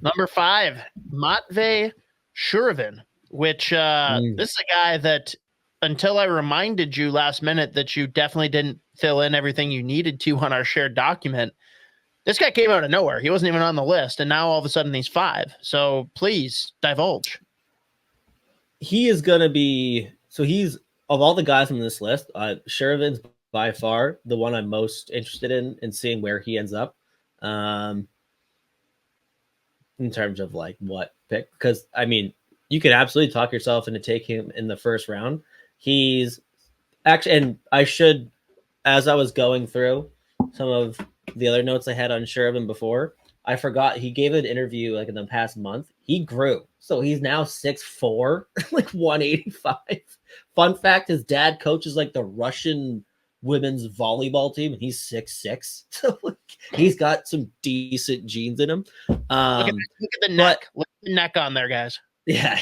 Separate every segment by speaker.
Speaker 1: Number 5, Matvei Shuravin, which this is a guy that until I reminded you last minute that you definitely didn't fill in everything you needed to on our shared document. This guy came out of nowhere. He wasn't even on the list, and now all of a sudden he's 5. So please divulge.
Speaker 2: He is going to be – so he's – of all the guys on this list, Shuravin's by far the one I'm most interested in seeing where he ends up in terms of like what pick. Because, I mean, you could absolutely talk yourself into taking him in the first round. He's actually – and I should – as I was going through some of the other notes I had on Shuravin before, I forgot he gave an interview like in the past month. He grew. So he's now 6'4", like 185. Fun fact, his dad coaches like the Russian women's volleyball team, and he's 6'6". So like, he's got some decent genes in him.
Speaker 1: Look at the neck. Look at the neck on there, guys.
Speaker 2: Yeah.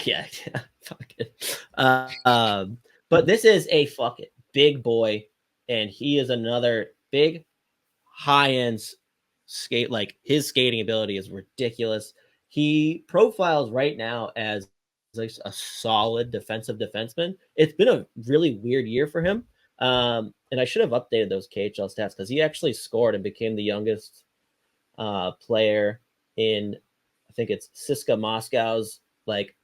Speaker 2: Fuck it. But this is a fucking big boy, and he is another big, high-end skate. Like, his skating ability is ridiculous. He profiles right now as like a solid defensive defenseman. It's been a really weird year for him. And I should have updated those KHL stats because he actually scored and became the youngest player in, I think it's CSKA Moscow's like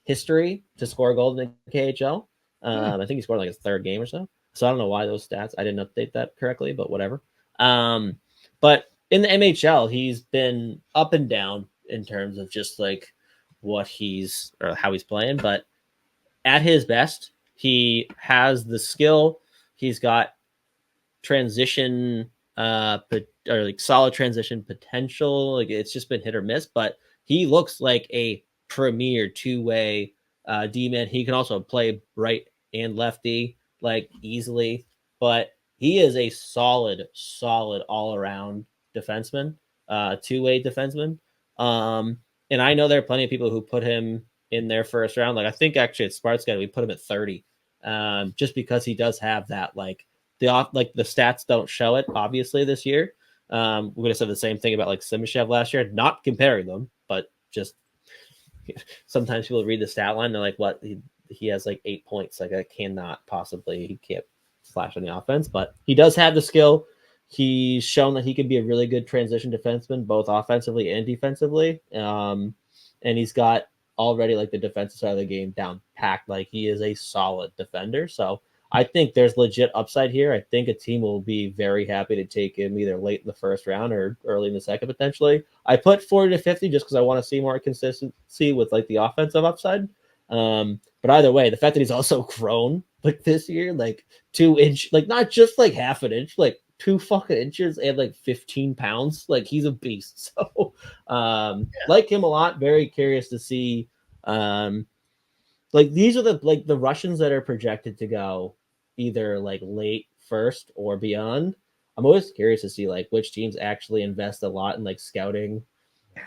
Speaker 2: history to score a goal in the KHL. I think he scored like his 3rd game or so. So I don't know why those stats, I didn't update that correctly, but whatever. But in the MHL, he's been up and down in terms of just like what he's or how he's playing. But at his best, he has the skill. He's got transition, or like solid transition potential. Like, it's just been hit or miss, but he looks like a premier 2-way D-man. He can also play right and lefty like easily, but he is a solid all-around defenseman, 2-way defenseman. And I know there are plenty of people who put him in their first round. Like, I think actually at Spartsky, we put him at 30, just because he does have that, like the stats don't show it obviously this year. We're going to say the same thing about like Simashev last year, not comparing them, but just sometimes people read the stat line. They're like, what? He has like 8 points. Like, I cannot possibly, he can't flash on the offense, but he does have the skill. He's shown that he can be a really good transition defenseman, both offensively and defensively. And he's got already like the defensive side of the game down packed. Like, he is a solid defender. So I think there's legit upside here. I think a team will be very happy to take him either late in the first round or early in the second, potentially. I put 40 to 50 just because I want to see more consistency with like the offensive upside. But either way, the fact that he's also grown like this year, like 2 inch, like not just like half an inch, like 2 fucking inches and like 15 pounds. Like, he's a beast. So like him a lot. Very curious to see. Like, these are the Russians that are projected to go either like late first or beyond. I'm always curious to see like which teams actually invest a lot in like scouting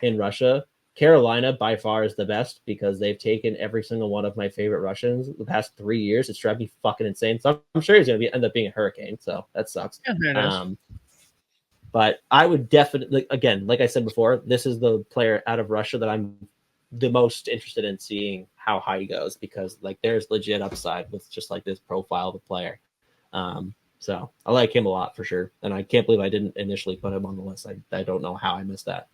Speaker 2: in Russia. Carolina by far is the best because they've taken every single one of my favorite Russians the past 3 years. It's driving me fucking insane. So I'm sure he's going to end up being a Hurricane. So that sucks.
Speaker 1: Yeah,
Speaker 2: but I would definitely, again, like I said before, this is the player out of Russia that I'm the most interested in seeing how high he goes, because like there's legit upside with just like this profile of the player. So I like him a lot for sure. And I can't believe I didn't initially put him on the list. I don't know how I missed that.